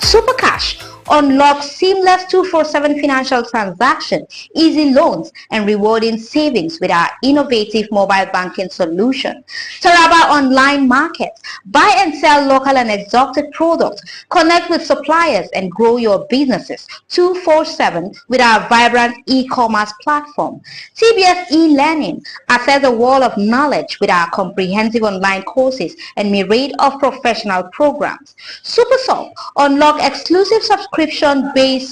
Super Cash. Unlock seamless 247 financial transaction, easy loans, and rewarding savings with our innovative mobile banking solution. Taraba Online Market. Buy and sell local and exotic products. Connect with suppliers and grow your businesses 247 with our vibrant e-commerce platform. TBS e-learning. Access a wall of knowledge with our comprehensive online courses and myriad of professional programs. SuperSoft. Unlock exclusive subscription-based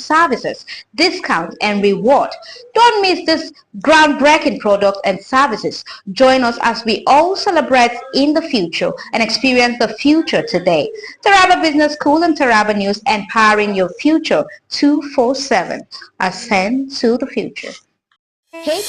services, discounts, and reward. Don't miss this groundbreaking product and services. Join us as we all celebrate in the future and experience the future today. Taraba Business School and Taraba News, empowering your future 247. Ascend to the future. Hey.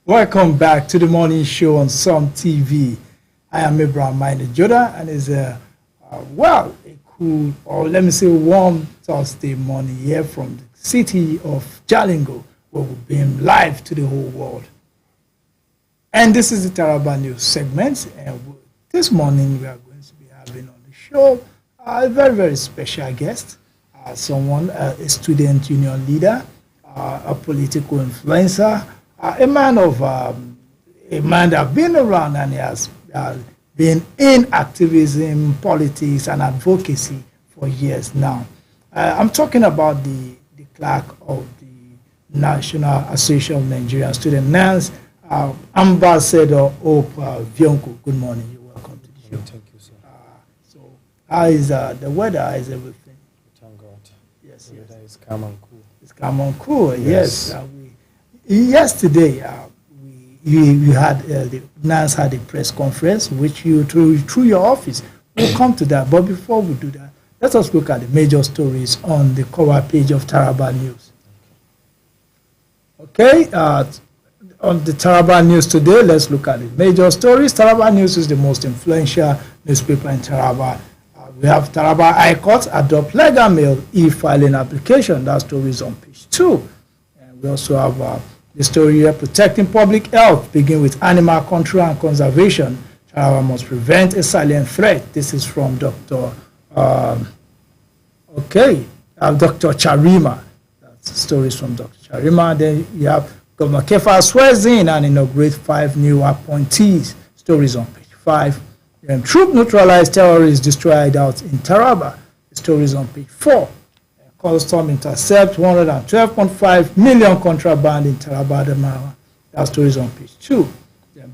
Welcome back to the morning show on Some TV. I am Abraham Joda, and it's a cool, or let me say warm Thursday morning here from the city of Jalingo, where we'll be live to the whole world. And this is the Taraba News segment, and this morning we are going to be having on the show a very, very special guest, a student union leader, a political influencer, a man that been around and he has been in activism, politics, and advocacy for years now. I'm talking about the clerk of the National Association of Nigerian Students, NANS, Ambassador Hope Vionku. Good morning. You're welcome to the show. Thank you, sir. So, how is the weather? How is everything? Thank God. Yes, the weather is calm and cool. It's calm and cool. Yes. Yesterday, you had the NANS had a press conference, which you through your office. We'll come to that, but before we do that, let us look at the major stories on the cover page of Taraba News. Okay, on the Taraba News today, let's look at the major stories. Taraba News is the most influential newspaper in Taraba. We have Taraba High Court adopt legal mail e-filing application. That story is on page 2. And we also have the story here, protecting public health, begin with animal control and conservation. Taraba must prevent a silent threat. This is from Dr. Dr. Charima. That's stories from Dr. Charima. Then you have Governor Kefa swears in and inaugurates 5 new appointees. Stories on page 5. Troop neutralized terrorists destroyed out in Taraba. Stories on page 4. Custom intercept 112.5 million contraband in Taraba Adamawa. That story is on page 2.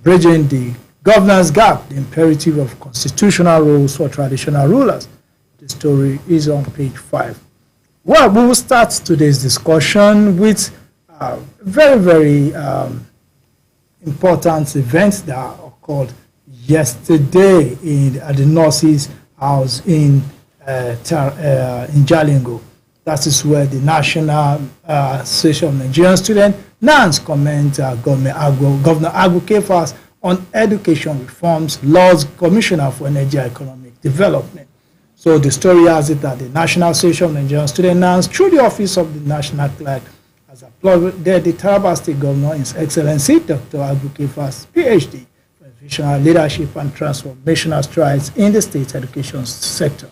Bridging the governance gap, the imperative of constitutional roles for traditional rulers. The story is on page 5. Well, we will start today's discussion with very, very important events that occurred yesterday at the Nurses' House in Jalingo. That is where the National Association of Nigerian Students, NANS, commend Governor Agbo Kefas on education reforms, laws Commissioner for Energy and Economic Development. So the story has it that the National Association of Nigerian Students, NANS, through the Office of the National Clerk, has applauded the Taraba State Governor, His Excellency Dr. Agbo Kefas, PhD, for visionary leadership and transformational strides in the state education sector.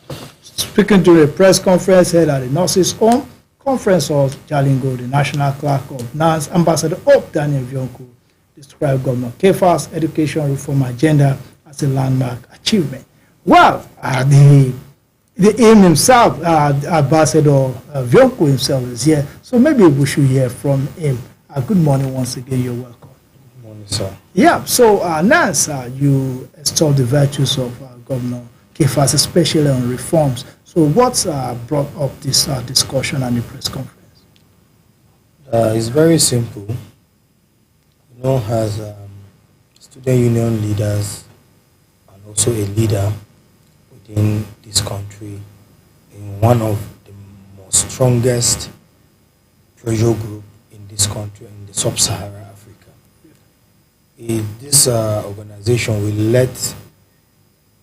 Speaking during a press conference held at the Nurses' Home Conference Hall, Jalingo, the National Clerk of NANS, Ambassador Hope Daniel Vionku, described Governor Kefa's education reform agenda as a landmark achievement. Well, the aim himself, Ambassador Vionku himself is here, so maybe we should hear from him. Good morning once again, you're welcome. Good morning, sir. Yeah, so NANS, you extol the virtues of Governor Kefas, especially on reforms. So what's brought up this discussion and the press conference? It's very simple. As student union leaders and also a leader within this country in one of the most strongest pressure group in this country, in the sub-Saharan Africa. This organization will let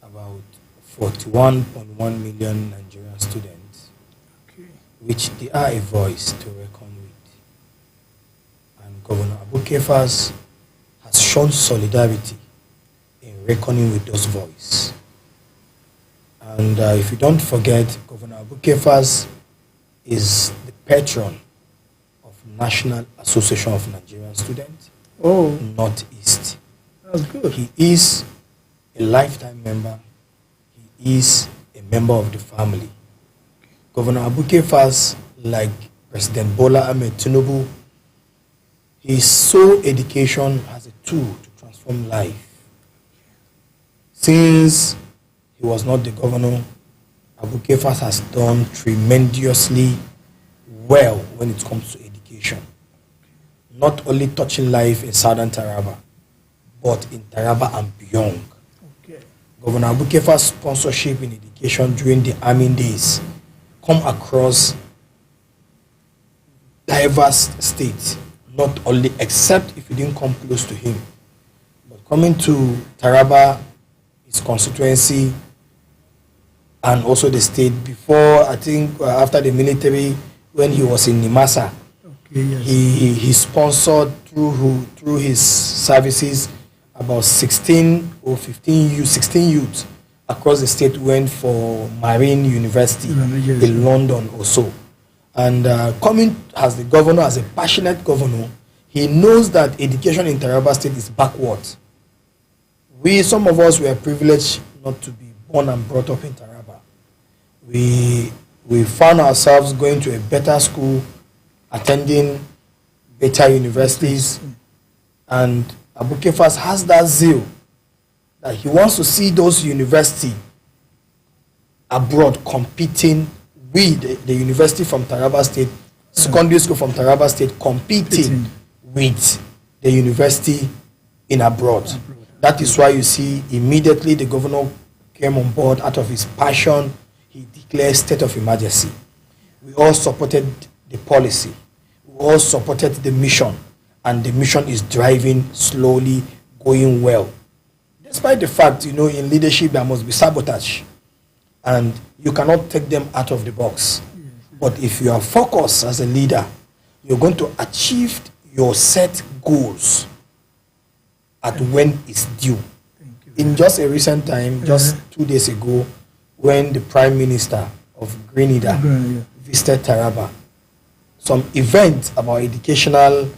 about 41.1 million Nigerian students, which they are a voice to reckon with. And Governor Abu Kefas has shown solidarity in reckoning with those voices. And if you don't forget, Governor Abu Kefas is the patron of National Association of Nigerian Students, Northeast. That's good. He is a lifetime member. He is a member of the family. Governor Abu Kefas, like President Bola Ahmed Tinubu, he saw education as a tool to transform life. Since he was not the governor, Abu Kefas has done tremendously well when it comes to education. Not only touching life in southern Taraba, but in Taraba and beyond. Okay. Governor Abu Kefas' sponsorship in education during the Amin days come across diverse states, not only except if you didn't come close to him. But coming to Taraba, his constituency, and also the state before, I think after the military, when he was in Nimasa, Okay, yes. he sponsored through his services about 16 or 16 youths across the state went for Marine University Yes. in London or so. And coming as the governor, as a passionate governor, he knows that education in Taraba State is backward. Some of us were privileged not to be born and brought up in Taraba. We found ourselves going to a better school, attending better universities, and Abu Kefas has that zeal that he wants to see those universities abroad competing with the university from Taraba State, secondary school from Taraba State competing with the university in abroad. That is why you see immediately the governor came on board out of his passion. He declared state of emergency. We all supported the policy. We all supported the mission. And the mission is driving slowly, going well. Despite the fact, in leadership there must be sabotage. And you cannot take them out of the box. But if you are focused as a leader, you're going to achieve your set goals at when it's due. In just a recent time, just 2 days ago, when the Prime Minister of Grenada visited Taraba, some events about educational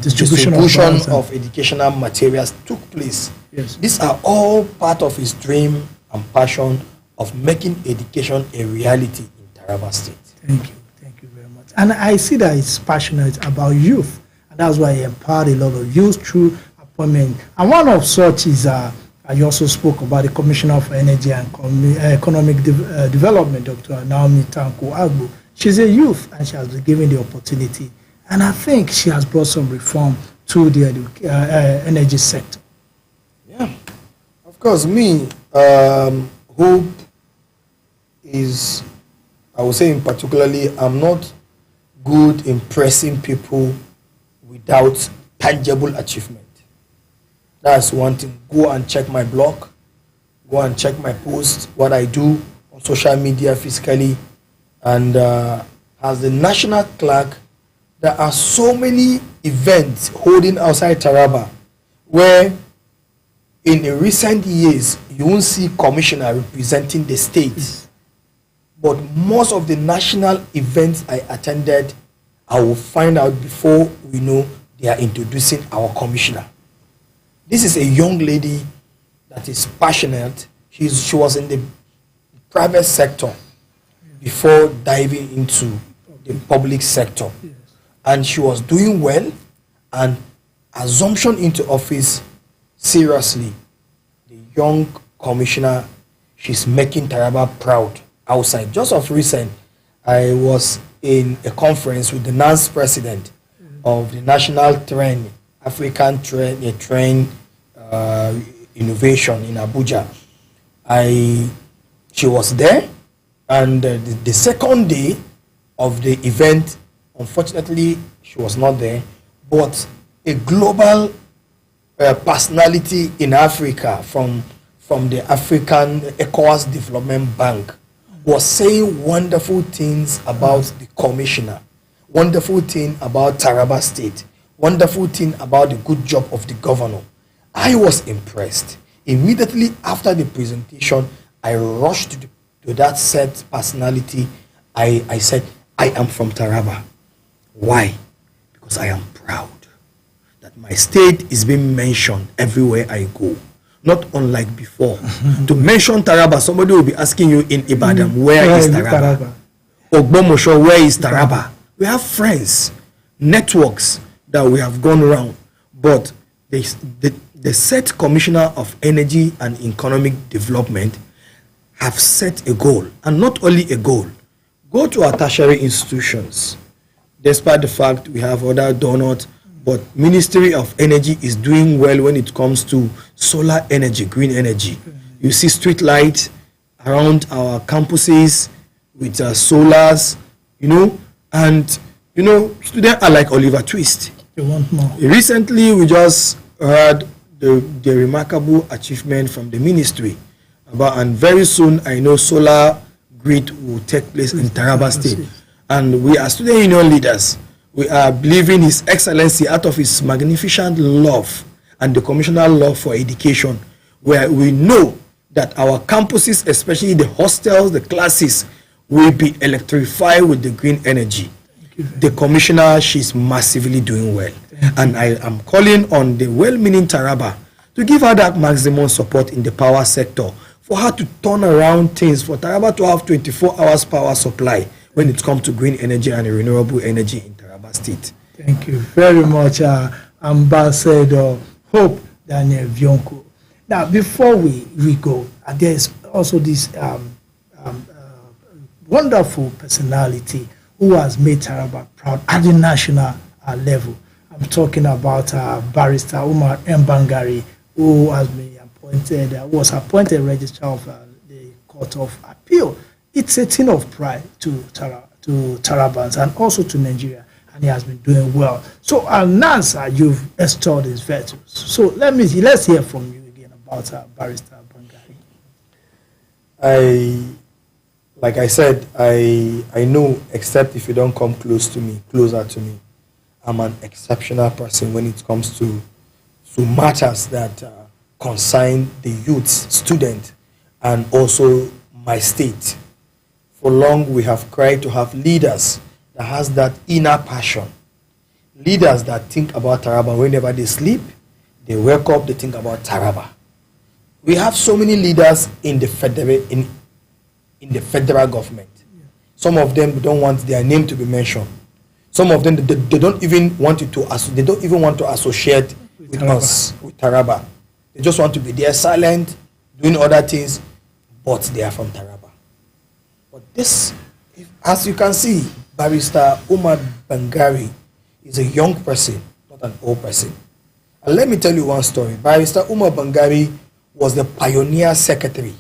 distribution of educational materials took place. Yes. These are all part of his dream and passion of making education a reality in Taraba State. Thank you very much. And I see that he's passionate about youth, and that's why he empowered a lot of youth through appointment. And one of such is, you also spoke about the Commissioner for Energy and Economic Development, Dr. Naomi Tanko Agbo. She's a youth, and she has been given the opportunity. And I think she has brought some reform to the energy sector. Yeah, of course. Hope is, I would say in particularly, I'm not good in pressing people without tangible achievement. That's one thing. Go and check my blog. Go and check my posts, what I do on social media physically. And as the national clerk, there are so many events holding outside Taraba where in the recent years you won't see commissioner representing the state. But most of the national events I attended, I will find out before we know they are introducing our commissioner. This is a young lady that is passionate. She was in the private sector before diving into the public sector. Yes. And she was doing well, and assumption into office, seriously, the young commissioner, she's making Taraba proud outside. Just of recent, I was in a conference with the NANS president of the National Train, African Train Innovation in Abuja. She was there, And the second day of the event, unfortunately, she was not there, but a global personality in Africa from the African ECOWAS Development Bank was saying wonderful things about the commissioner, wonderful thing about Taraba State, wonderful thing about the good job of the governor. I was impressed. Immediately after the presentation, I rushed to that said personality. I said, I am from Taraba. Why? Because I am proud that my state is being mentioned everywhere I go. Not unlike before. To mention Taraba, somebody will be asking you in Ibadan, where is Taraba? Ogbomosho, where is Taraba? We have friends, networks that we have gone around, but the set commissioner of energy and economic development have set a goal, and not only a goal. Go to our tertiary institutions. Despite the fact we have other donors, but Ministry of Energy is doing well when it comes to solar energy, green energy. You see street lights around our campuses with solars, and students are like Oliver Twist. You want more? Recently, we just heard the remarkable achievement from the ministry and very soon I know solar grid will take place in Taraba State. And we are student union leaders. We are believing His Excellency out of his magnificent love and the commissioner love for education, where we know that our campuses, especially the hostels, the classes, will be electrified with the green energy. The commissioner, she's massively doing well. And I am calling on the well-meaning Taraba to give her that maximum support in the power sector, for her to turn around things, for Taraba to have 24 hours power supply when it comes to green energy and renewable energy in Taraba State. Thank you very much, Ambassador Hope Daniel Vionko. Now, before we go, there's also this wonderful personality who has made Taraba proud at the national level. I'm talking about Barrister Umar Mbangari, who has been was appointed registrar of the Court of Appeal. It's a thing of pride to Tarabans and also to Nigeria, and he has been doing well. So, Nance, you've extolled his virtues. So let's hear from you again about Barrister Mbangari. Like I said, I know, except if you don't come closer to me, I'm an exceptional person when it comes to matters that concern the youths, students, and also my state. For long, we have cried to have leaders that has that inner passion. Leaders that think about Taraba whenever they sleep, they wake up, they think about Taraba. We have so many leaders in the federal government. Some of them don't want their name to be mentioned. Some of them they don't even want to associate with us, with Taraba. They just want to be there silent, doing other things, but they are from Taraba. But this, as you can see, Barrister Umar Mbangari is a young person, not an old person. And let me tell you one story. Barrister Umar Mbangari was the pioneer secretary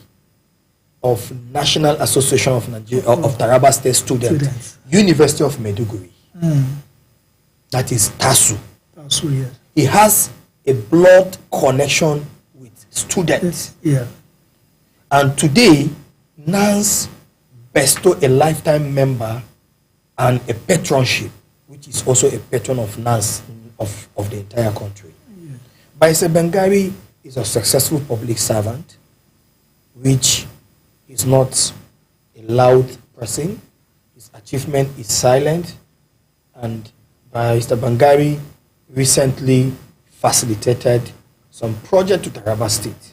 of National Association of Nigeria, of Taraba State Students, University of Maiduguri. That is TASU. TASU, yes. He has a blood connection with students. Yeah. And today, NANS bestow a lifetime member and a patronship, which is also a patron of NANS of the entire country. Yeah. Barrister Mbangari is a successful public servant, which is not a loud person. His achievement is silent. And Barrister Mbangari recently facilitated some project to Taraba State,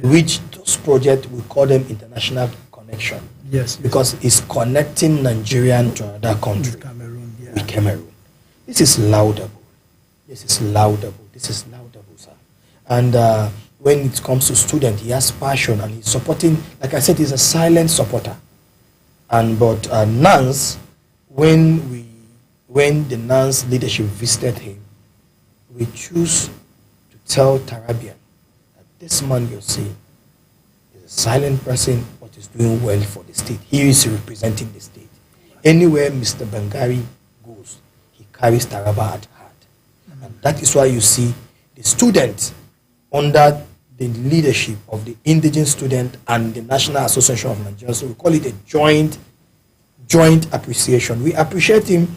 which those projects, we call them international connection. Yes. Because it's connecting Nigerian to another country. With Cameroon, yeah. With Cameroon. This is laudable. This is laudable. This is laudable, sir. And when it comes to students, he has passion and he's supporting, like I said, he's a silent supporter. But NANS, when the NANS leadership visited him, we choose to tell Tarabian that this man you're seeing is a silent person, but it is doing well for the state. He is representing the state. Anywhere Mr. Bengari goes, he carries Taraba at heart. And that is why you see the students under the leadership of the indigenous student and the National Association of Nigerians. So we call it a joint appreciation. We appreciate him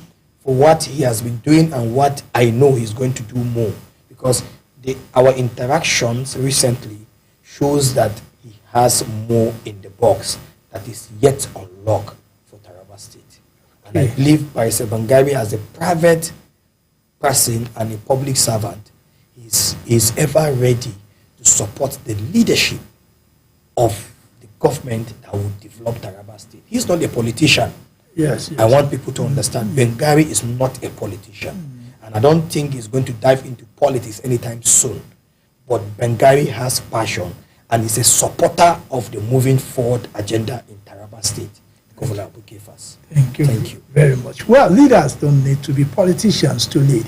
for what he has been doing and what I know he's going to do more, because our interactions recently shows that he has more in the box that is yet unlocked for Taraba State. And I believe Barrister Bengari, as a private person and a public servant, is ever ready to support the leadership of the government that will develop Taraba State. He's not a politician. Yes. I want people to understand Bengari is not a politician. And I don't think he's going to dive into politics anytime soon. But Bengari has passion and is a supporter of the moving forward agenda in Taraba State. Governor Abu Kefas. Thank you very much. Well, leaders don't need to be politicians to lead.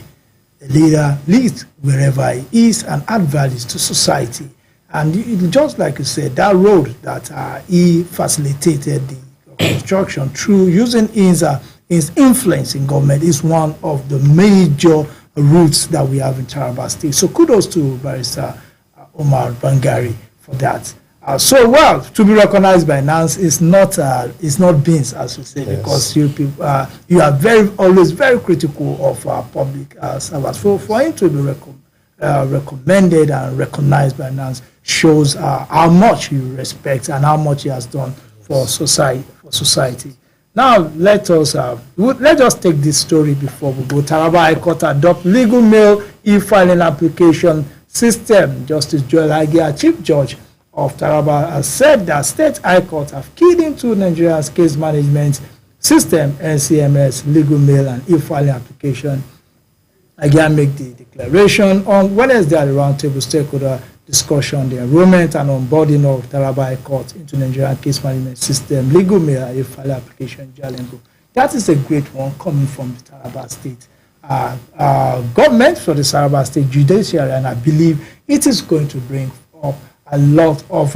The leader leads wherever he is and adds values to society. And just like you said, that road that he facilitated the construction through using his influence in government is one of the major routes that we have in Taraba State. So kudos to Barrister Omar Bengari for that. To be recognized by NANS is not beans, as we say, yes. Because you people you are always very critical of public servants. For him to be recommended and recognized by NANS shows how much you respect and how much he has done for society. Now let us take this story before we go. Taraba High Court adopt legal mail e-filing application system. Justice Joel Agia, Chief Judge of Taraba, has said that State High Court have keyed into Nigeria's case management system, NCMS, legal mail and e-filing application. Again, make the declaration on Wednesday at the roundtable stakeholder discussion, the enrollment and onboarding of Taraba High Court into Nigerian case management system, legal mail and e-filing application, Jalingo. That is a great one coming from the Taraba State government, for the Taraba State judiciary, and I believe it is going to bring up a lot of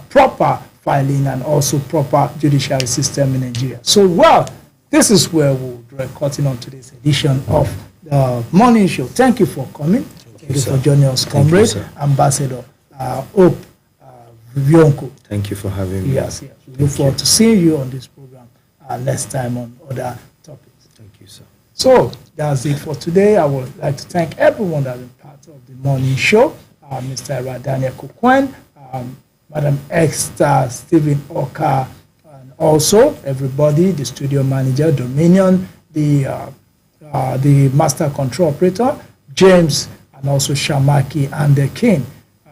proper filing and also proper judiciary system in Nigeria. So, this is where we'll draw a curtain on today's edition of the Morning Show. Thank you for coming. Thank you for joining us, comrade, Ambassador Hope Vionko. Thank you for having me. Yes. We look forward to seeing you on this program next time on other topics. Thank you, sir. So, that's it for today. I would like to thank everyone that has been part of the Morning Show. Mr. Daniel Kukwen, Madam Esther Stephen Oka, and also everybody, the studio manager, Dominion, the master control operator, James, and also Shamaki and the King.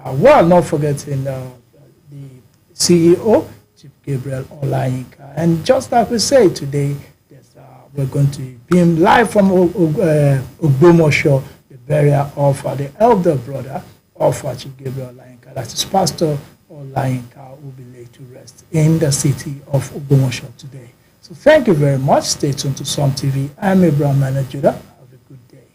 Not forgetting the CEO, Chief Gabriel Olayinka. And just like we say today, we're going to beam live from Ogbomoso, the burial of the elder brother of Chief Gabriel Olayinka. That is Pastor Olayinka, who will be laid to rest in the city of Ogbomoso today. So thank you very much. Stay tuned to Some TV. I'm Abraham Manajuda. Have a good day.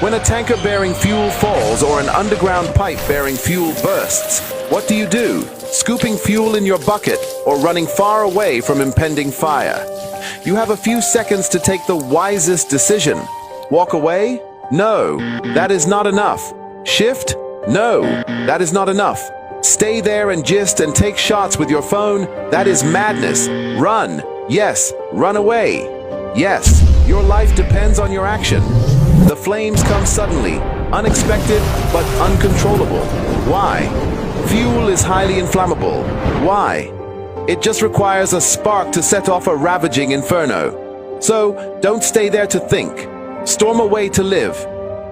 When a tanker bearing fuel falls or an underground pipe bearing fuel bursts, what do? Scooping fuel in your bucket or running far away from impending fire? You have a few seconds to take the wisest decision. Walk away? No, that is not enough. Shift? No, that is not enough. Stay there and gist and take shots with your phone? That is madness. Run. Yes, run away. Yes, your life depends on your action. The flames come suddenly, unexpected but uncontrollable. Why? Fuel is highly inflammable. Why? It just requires a spark to set off a ravaging inferno. So, don't stay there to think. Storm away to live.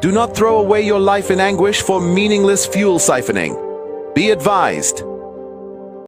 Do not throw away your life in anguish for meaningless fuel siphoning. Be advised,